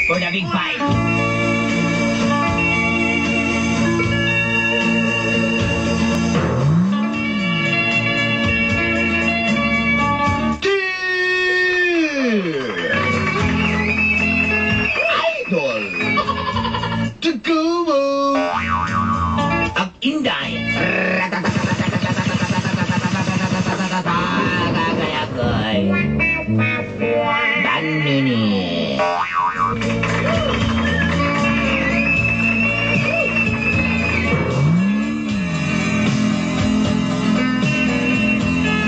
for the big fight. Idol! Tagubo! Ang Inday. Gagayagoy. Danini.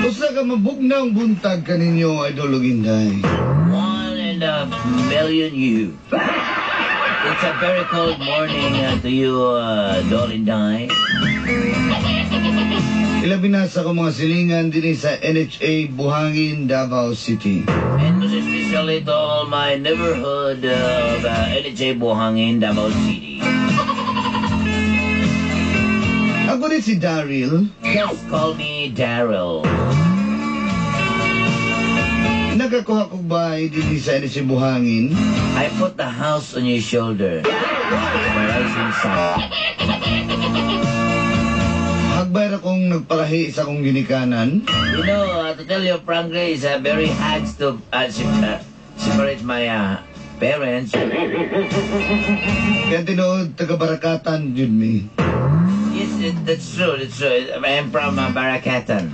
Usa ka mabugnang buntag kaninyo, Idol Inday. 1 in a million you. It's a very cold morning to you, Dolinday. Ilabi na sa mga silingan din sa NHA Buhangin, Davao City. And most especially to all my neighborhood of NHA Buhangin, Davao City. Ako rin si Daryl. Just call me Daryl. Nakakuha ko ba din sa NHA Buhangin? I put the house on your shoulder. The rising sun. Hagbay akong nagpalahi sa akong ginikanan. You know, to tell you frankly, it's very hard to separate my parents. Kaya tinood, taga-barakatan, yun mi. Yes, that's true, that's true. I'm from Barakatan.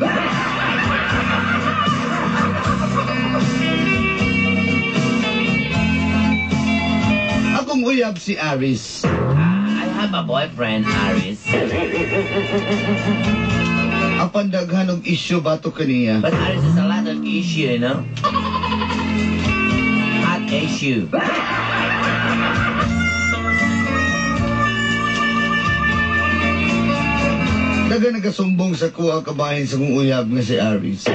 Akong uyab si Aris. I have a boyfriend, Aris. Ang pandaghan ng isyu bato kaniya. But Aris has a lot of issue, you know? Hot issue. Daga nagasumbong sa kuha kabahin sa kong uyab nga si Aris.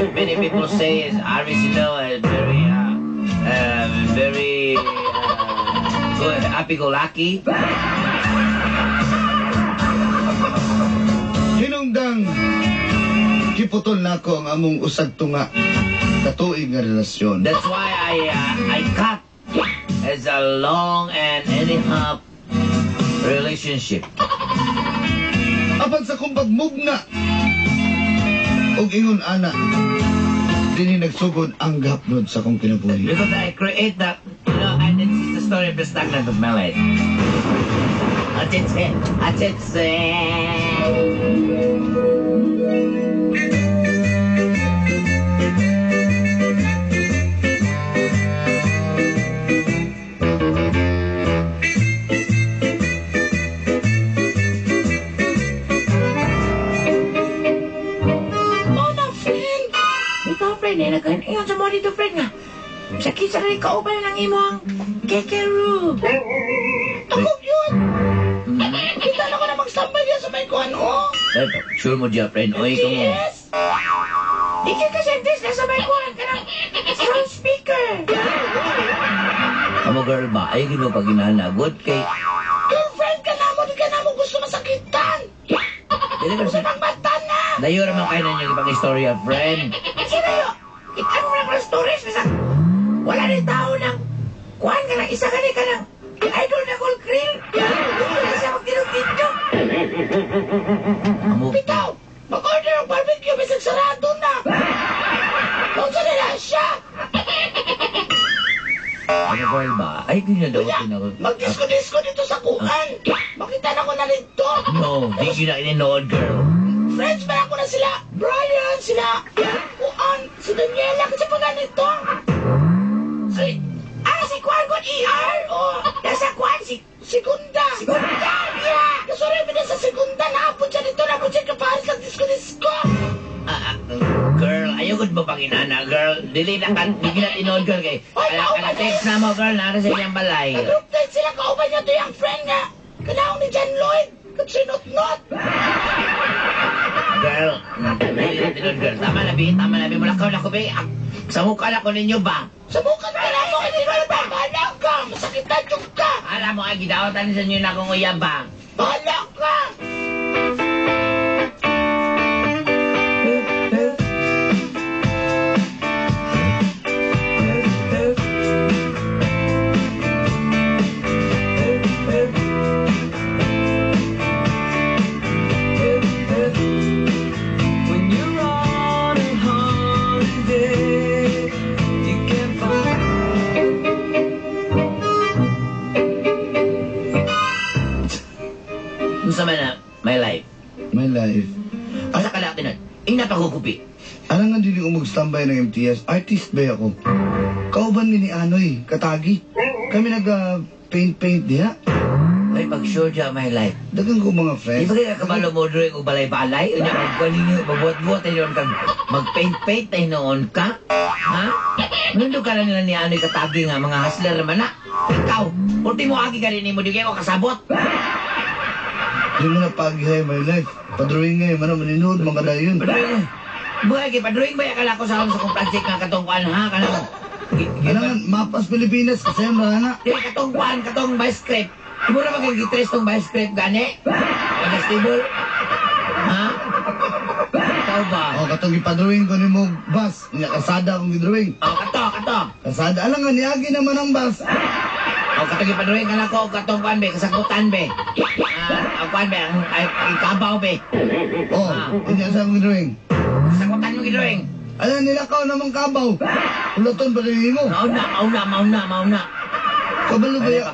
Many people say Aris, you know, very happy-go-lucky. Hinungdang kiputol na ko ang among usag tunga katuig nga relasyon. That's why I cut as a long and anyhow relationship. Apan sa kumbag mugna og ingon ana dini nagsugod ang gapnod sa kong kinabuhi. Because I create that, you know, and it's the story of the stagnant of my life. Atitse. Ingon sa mo dito, friend nga. Sakit sa rin kauban ng imong kekeru. Takot yun. Kita na ko na magstambay diya sa may kuhan, oh. Sure mo diya, friend. Oy, kamo. Yes. Dikit ka sentence na sa may kuhan ka ng sound speaker. Kamo, girl ba? Ay, gino pag inahanagot kay... Girlfriend ka na mo, di ka na mo gusto masakitan. Gusto pang batan na. Dayo naman kayo na yung ibang istorya, friend. Sino yun? Ano mo na mga stories? Wala rin tao ng kuhan ka ng isa ka ng idol na gold grill. Wala siya magtinong-tinong. Bitaw, mag-order ng barbecue, may sagsarado na. Kung saan nila siya. Ano, girl ba? Ay, gino daw tinawag. Mag-disco-disco dito sa kuhan. Makita na ko na rin to. No, di gina ininood, girl. Friends ba ako na sila? Brian, sila kuhan, si Daniela, kasi pa ganito. Si Kwan Kwan ER? O, nasa Kwan, si Segunda. Segunda, yeah. Kasuri mo na sa Segunda, naapon siya dito, naapon siya kaparis ng disco-disco. Girl, ayoko ba pang inana, girl? Dili na kan, di gina tinood, girl, kay... Text na mo, girl, nara sa iyang balay. Nag-group date sila, kauban niya to yung friend nga. Kanaong ni John Lloyd, katsinot-not. Girl, dili na tinood, girl. Tama na, Bi, mulakaw na ko, Bi. Sa mukha na ko ninyo ba? Sa mukha na mo, hindi ba ba? Bahala ka, masakitan yung ka. Alam mo, ay gidawatan sa inyo na akong uyabang. Bahala ka. kayo ng MTS. Artist ba ako? Kauban ni Anoy, katagi. Kami nag-paint diha. Ay, pag-sure dyan, my life. Dagang ko mga Di friends. ba kaya kabalo mo doon yung balay-balay? Unya, magbuot-buot tayo noon kang mag-paint-paint tayo noon ka? Ha? Mundo ka lang nila ni Anoy katagi nga, mga hustler naman na. Ikaw, ulti mo agi ka rin mo, di kayo kasabot. Di mo na pagihay, my life. Padrawing ngayon, maninood, mga dayon. Padrawing, buhay kay padrawing ba yakala ko sa kong project nga katungkuan ha? Kanang, Alangan, mapas Pilipinas, kasi ang rana. di katungkuan, katong by script. Di mo na magigitres tong by script gani? Kada stable? Ha? Ikaw ba? O, katong ipadrawing ko ni mo, bus. Kasada akong gidrawing. O, kato. Kasada, alangan, niagi naman ang bus. O, katong ipadrawing ka na ko, katong kuan be, kasagutan be. Ang kuan be, ang ikabaw be. O, hindi sa akong gidrawing. Kasagutan mo gidrawing. Alam, nilakaw namang kabaw. Ulaton pa rin mo. Mauna. Kabalo ba Ay, ya?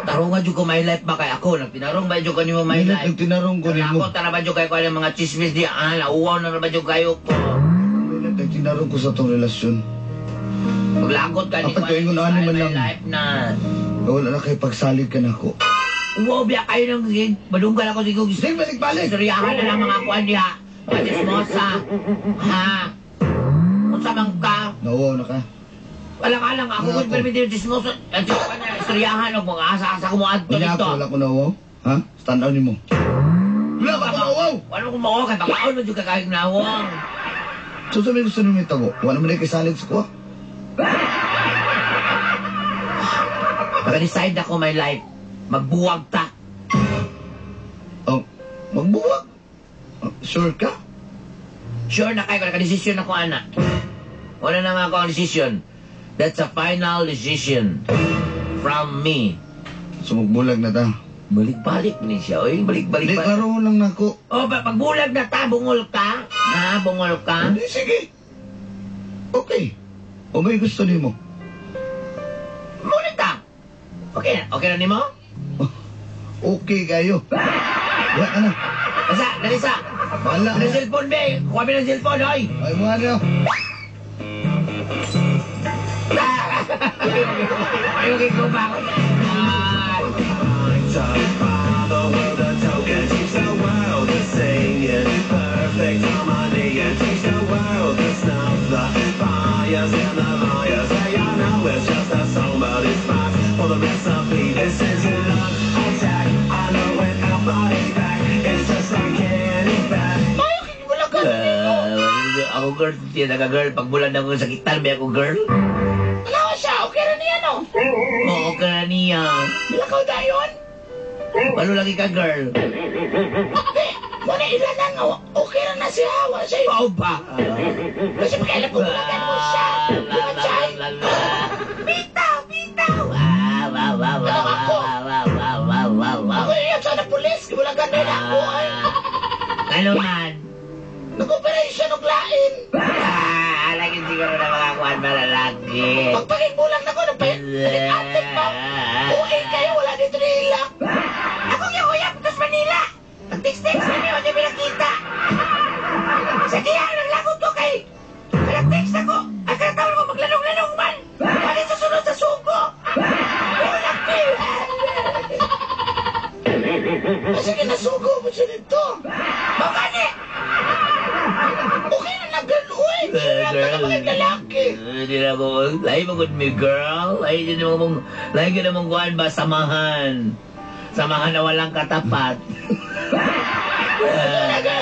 tarungan dyan ko my life ba kay ako? Nagtinarong ba dyan ko ni mo my Minit life? ang tinarong ko ni mo. Ako, tara ba dyan kayo ng mga chismis di? Nauwaw na ba dyan kayo ko? Minit ang tinarong ko sa tong relasyon. Maglagot ka ni Apat kayo nga ano man my lang. life na. Wala na kayo pagsalig ka na ako. Uwaw biya kayo ng gig. Madunggal ako siguro. Sige, balik. Istoryahan na lang mga kuwan diha. Mga chismosa. Ha? Kung sa ka. Nauwaw na ka. Wala ka lang. Ako kung permitir chismosa. Ang chismosa niya. Istoryahan o mga asa-asa ko mo adto Wala dito. ako, wala ko nauwaw. Ha? Stand out ni mo. Wala ba ako nauwaw? Wala kong makawa kay bakaon mo dyan kakayong nawang. So sabi ko sa nung itago, wala mo na kasalig sa kuha. Naka-decide ako my life. Magbuwag ta. Oh, magbuwag. Oh, sure ka? Sure na kayo. Naka-decision ako, anak. Wala na nga ako ang decision. That's a final decision. From me. So magbulag na ta. Balik-balik ni siya. Oy, balik-balik Hindi, pa. karoon lang na ako. Oh, pagbulag na ta, bungol ka. Ha, bungol ka. Hindi, sige. Okay. O may gusto ni mo? Mulit ta. Okay na. Okay na ni mo? Okay kayo. Wala ka na. Basta, Larissa. Wala Ano na. cellphone, be? Kuha mo ng cellphone, hoy. Ay, mga na. Ayaw kay ko ba ako? Ako girl, tiyan naka-girl. Pag bulan ako sakitan, may ako girl. Alawa siya, okay na niya, no? Oo, ka niya. Bilakaw dayon? Paano lagi ka, girl? Hindi, muna ilan na nga, okay na siya, wala siya. Wow ba? Kasi magkailan ko bulagan mo siya. Mga chay. Bitaw! Ako yung sa na pulis, bulagan na ako ay. Ano man? Nag-operation og lain. Lagi siguro na makakuhan ba lalaki? Pagpagigbulang na ko, nagpalit-atik pa. Uy, kayo, wala dito nila. Ako yung uyap, tapos Manila. Nag-text-text na niyo, hindi pinakita. Sa diyan, naglagot ko kay. Nag-text ako. At katawin ko maglanong-lanong man. Pagin sa sunod sa sugo. Ulang pila. Kasi kinasugo mo siya dito. Mabani! Okay na na, girl. Uy, sila ka na mga lalaki. Hindi na ako. Lahi mo good me, girl. Lahi ka namang kuhan ba? Samahan. Samahan na walang katapat.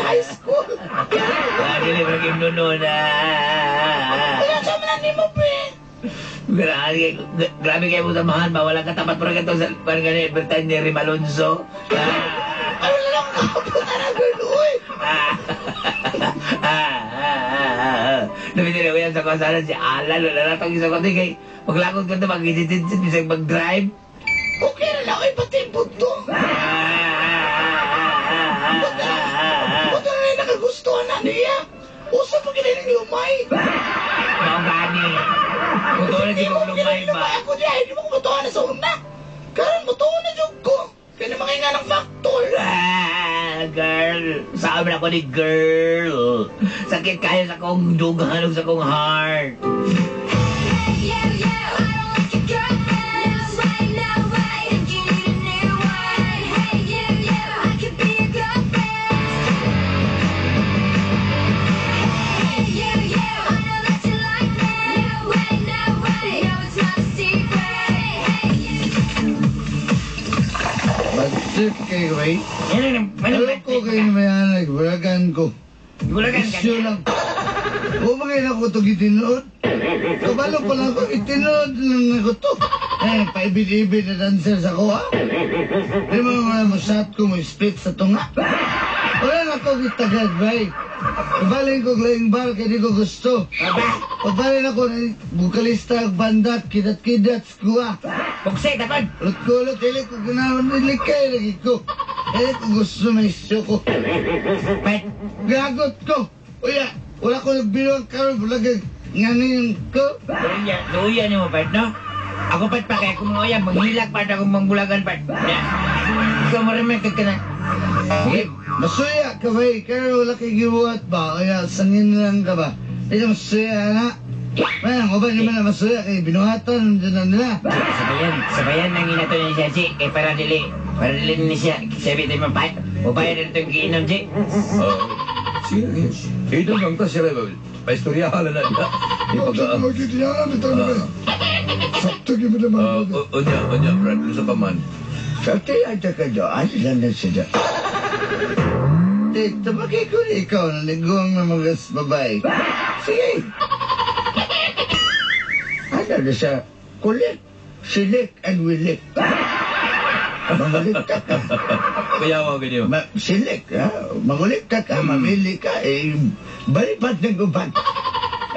High school. Dili mo naging nuno na. Kaya sa mga ni mo, pre. Grabe kayo mo samahan ba? Walang katapat. Parang ito sa parang ganyan. Bertan ni Rim Alonso. Ano na lang kapag na, girl. Uy. Nabitin ko yan sa kasalan si Alan. Wala na itong isang kote kay maglakot ko ito mag-edit-edit isang mag-drive. Okay na lang. Uy, pati yung bunto. Ba't na rin nakagustuhan na niya? Usa pa kinaling lumay. Mga gani. Kung ito na di ko lumay ba? Ako diya, hindi mo ko matuhan na sa una. Karon matuhan na dyan ko. Kaya naman kayo nga ng factor. Girl. Sabi na ko ni girl. Sakit kayo sa kong dugan o sa kong heart. Mag-trip kayo, Ray. Yan Alam ko kayo mayan, nagburagan ko. Bulagan ka Isyo lang. O mga na ko ito gitinood. Kabalo pa lang ako, itinood lang ako to. Paibid-ibid na dancer sa ko, ha? Di mo mga masyat ko, mo split sa tunga. Wala na ko gitagad, Ray. Kabalin ko glaying bar, kaya di ko gusto. Kabalin ako, bukalista, bandat, kidat-kidat, skuha. Pugsik, dapat. Ulot-kulot, hindi ko ganawan, nilikay lagi ko. Hindi ko gusto may isyo ko. Pet. Gagot ko. Uya, wala ko nagbilang karo, bulagag. Nganin ko. Luya niyo mo, Pet, no? Ako, Pet, pa kaya kung mga maghilag, Pet, ako mangbulagan, Pet. Ikaw mo rin may kagkana. Okay, masuya ka ba eh? Kaya wala kay gibuhat ba? Kaya sangin lang ka ba? Hindi ka masuya na. Mayang, o ba naman na masuya kay binuhatan dyan na nila. Sabayan nang inato niya siya, Ji. Kaya para dili ni siya. Sabi tayo mapay. Mapaya na ito yung giinom, Ji. Sige, ito lang ta sila ba? Paistoryahan na niya. Onya, Brad, sa paman. Sakti aja ka doon, lang na siya dyan. Tabagay ko na ikaw na nagawang na mga babae. Sige. Ano na siya? Kulit, silik, and wilik. Mangulikta ka. Kaya ako ganyan. Silik, ha? Mangulikta ka, mamili ka, balipat ng gubat.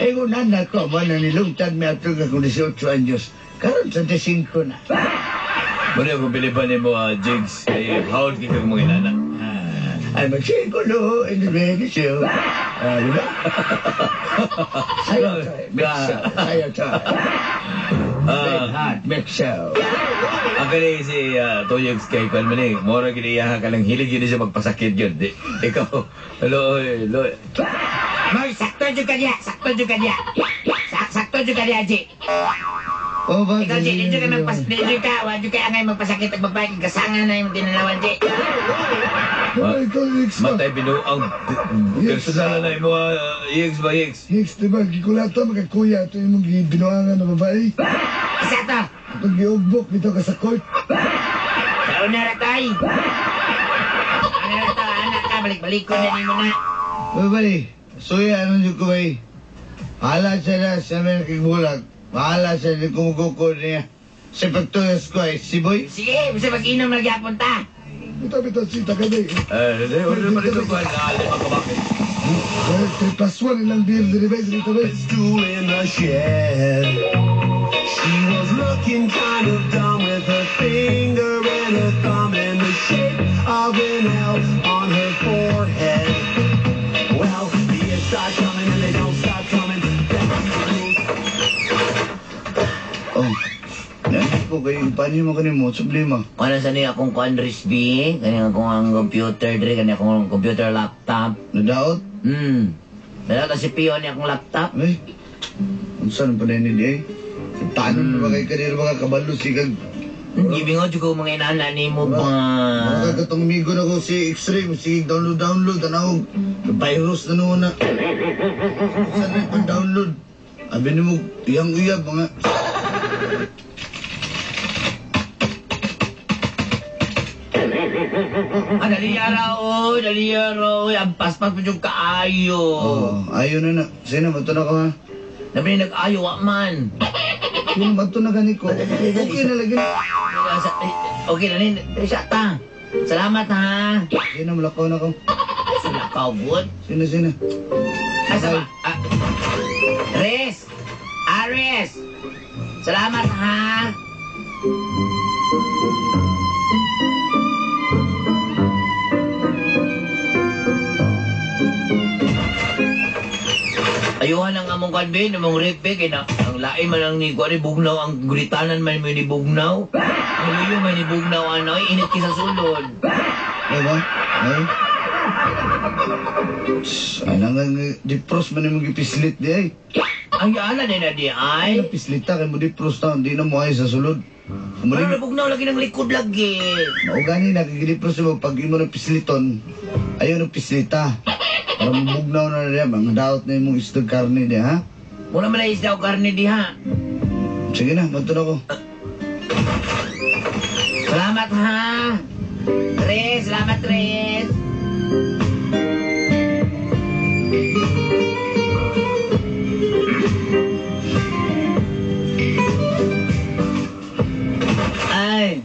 Unan na ko, wala nilungtad may atong ako 18 anyos. Karon sa 5 na. Muna ako biliban mo, Jigs. Hawad ka kang mga inana. Ay, magsigulo, hindi siya. Di ba? Sayo tayo. Big heart, big show. Ang kani si Toyogs kay Kwan man eh. Mora giniyahan ka lang hilig yun siya magpasakit yun. Ikaw, loy. Moy, sakto juga dia. Sakto juga dia, Ji. Oh, ba? Ikaw, Ji, hindi ka wag juga angay magpasakit at magbayad. Kasangan na yung tinalawan, Ji. Matay binuang personal na yung mga Yigs ba, Yigs? Hicks, di ba? Gikulata, magkakuya. Ito yung mga binuangan na babae. Isa to. Itong giugbok dito ka sa court. Kauna na tayo. Ano na to, anak ka. Balik-balik ko na ni mo na. Babay, suya, ano nyo ko ba eh? Hala siya na, siya may nakigulag. Bahala siya, hindi kumugukod niya. Sa pagtuyas ko ay si Boy. Sige, basta mag-inom na gyapon ta. Bita-bita si Tagaday. Wala naman ito Kwan. Alam ako bakit. 3+1 ilang beer, diri ba? Dito ba? Stool in the shed. She was looking kind of dumb with her finger and her thumb in the shape of an L on her forehead. Well, the years start coming and they don't stop coming. Oh, nandito ko kayo, paano mo kanimo, sublima? Ano sa niya akong kuan Risby? Kanya akong ang computer, dre. Kanya akong computer laptop. Nadaot? Dala ta si Pio niya akong laptop. Ay, ang saan pa na yun eh? Tanon na ba kayo kanina mga kabalo sigang? Gibingo juga mga inana ni mo ba? Mga katong migo na ko si X-ray, sige download, tanawag. Virus na noon na. Saan na pag-download? Abi ni mo, iyang-iyag mga... Dali araw. Ang paspas mo yung kaayo. Ayaw na na. Sino, mato na ko ha? Nabi nag-ayo, wa man. Yung mato na gani ko. Okay na lagi. Okay na rin. Siya ta. Salamat ha. Sino, malakaw na ko. Sila ka, bud. Sino? Asa ba? Ares. Salamat ha. Ayuhan ang among kanbin, among ripe, kaya na, ang lain man ang ni Kuan ni Bugnaw, ang gulitanan man ni Bugnaw. Ang luyo man ni Bugnaw, ano, init ki sa sulod. Diba? Ay? Alam nga, dipros man yung gipislit di ay. Ang yaala din na di Ay, ay. pislita kay mo dipros na, hindi na mo ay sa sulod. Ano Umaling, na Bugnaw lagi ng likod lagi. maugani na, kagilipros mo, pag imo ng pisliton, ayaw ng pislita. Para mabugnaw na rin, mga daot na yung istog karne di, ha? Muna man na isda o karne di ha. Sige na, manto na ko. Salamat ha. Tres, salamat Tres. Ay,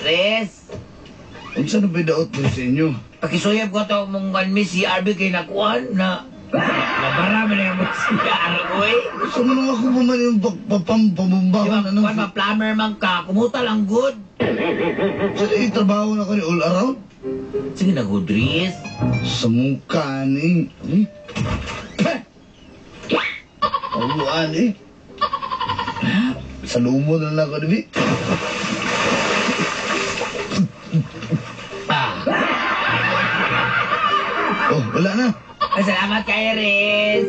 Tres. Kung saan na ba daot mo sa inyo? Pakisuyab ko ito mong kanmi si RB kay nakuhan na nabarami na yung mga si Argoy. Gusto mo nung ako puman yung Di ba, pabumbahan, ano? kuhan ma plumber man ka, kumuta lang good. Sa trabaho na ko ni all around. Sige na good, Riz. Sa mukha ni... Pauluan eh. Sa lumo na lang ako, Dabi. Oh, wala na. Salamat kay Riz.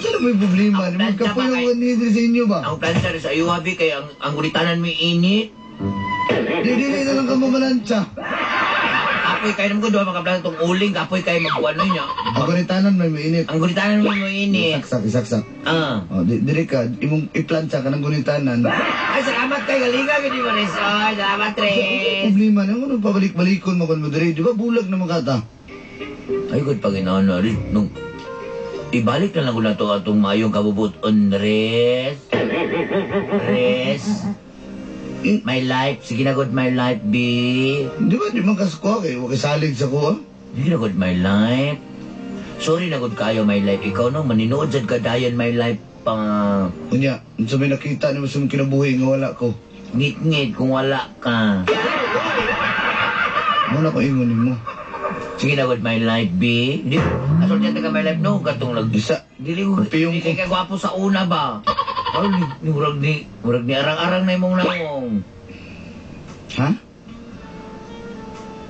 Saan may problema? Ang Magkapuyawan ni sa inyo ba? Ang plansa sa iyo, Habi, kay ang gulitanan mo init. Dili na lang ka mamalansya. Apoy kayo naman ko doon, makaplan itong uling, apoy kayo magbuwan niya. Ako ni tanan may mainit. Ang gulitanan mo init. Isaksak. Ah. Oh, dili ka, imong iplansya ka ng gunitanan. Ay, salamat kay Galinga, gini mo rin. Ay, salamat, Riz. Problema na ano pabalik-balikon mo kon mo diri, di ba bulag na makata? Ay, good pag inaano, Riz. Nung ibalik na lang ko na to atong mayong kabubuton, Riz. Riz. My life. Sige na, good my life, B. Di ba di man kaskuha kay wa kay salig sa kuha? Sige na, good my life. Sorry na, good kayo, my life. Ikaw no, maninood dyan ka dayan, my life. Pang Unya, unsa may nakita ni mo sa mong kinabuhi nga wala ko. ngit-ngit kung wala ka. Mo na ko ingon nimo. Sige na, good my life, B. Di, asol dyan ka, my life, no? Katong Isa, Dili Piyong ko. ka gwapo sa una ba? Oh, murag ni arang-arang na imong naong. ha?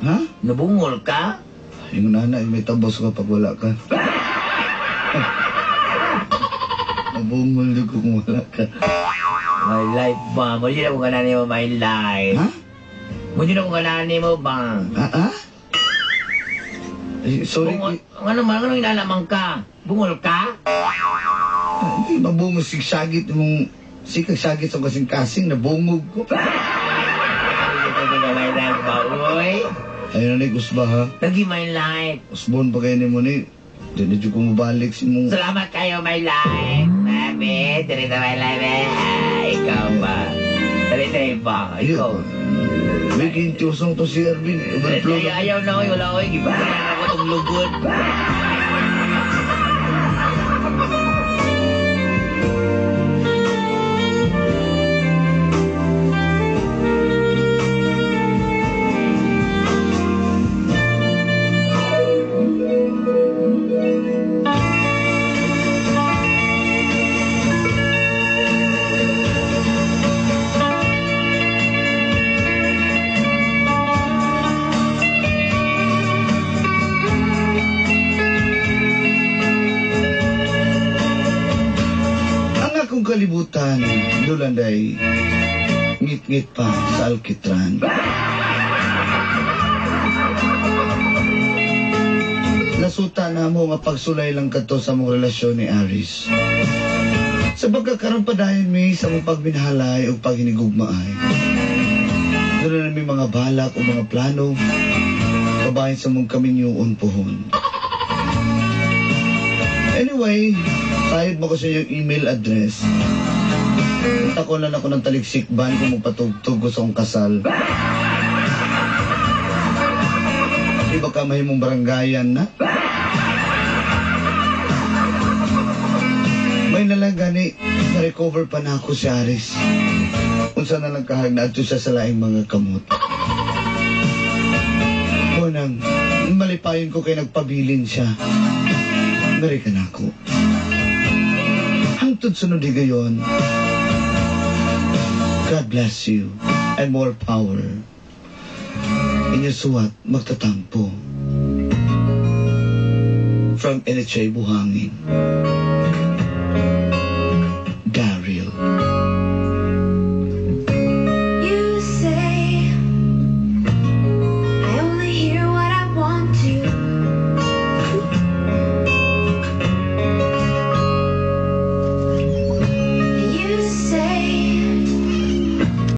Ha? Nabungol ka? Yung nana, may tabos ka pag wala ka. Nabungol din ko kung wala ka. My life ba? Muli na kung ganani mo, my life. Ha? Muli na kung ganani mo ba? Ha? Ay, sorry. Bungol, ano inalaman ka? Bungol ka? Hindi mabungol sigsagit mong sigsagit sa kasing-kasing nabungog ko. My life ba, uy? Ayun na ni Kusba ha. Lagi my life. Usbon pa kayo ni mo ni. Diyan na ko mabalik si mong... Salamat kayo, my life. Mami, dirito my life eh. Ikaw ba? Dirito ba? Ikaw. May kintiusong to si Erwin. Overflow na. Ayaw na, oy. Wala, oy. Gibahan ako itong lugod. Ang akong kalibutan, Lulanday, ngit-ngit pa sa alkitran. Nasuta na mo nga pagsulay lang kato sa mong relasyon ni Aris. Sa pagkakaroon pa dahil may sa mong pagminhalay o paghinigugmaay. Doon na may mga balak o mga plano kabahin sa mong kaminyuon pohon. Anyway, sayad mo ko sa iyong email address. Punta ko lang ako ng taliksikban kung magpatugtog ko sa akong kasal. Di ba ka mahimong baranggayan na? May na lang gani, na-recover pa na ako si Aris. Unsa na lang kahag na ato siya sa laing mga kamot. Unang, malipayon ko kay nagpabilin siya. Narika na ako. Hangtod sunod di gayon. God bless you and more power. Inyo suwat magtatampo. From NHA Buhangin.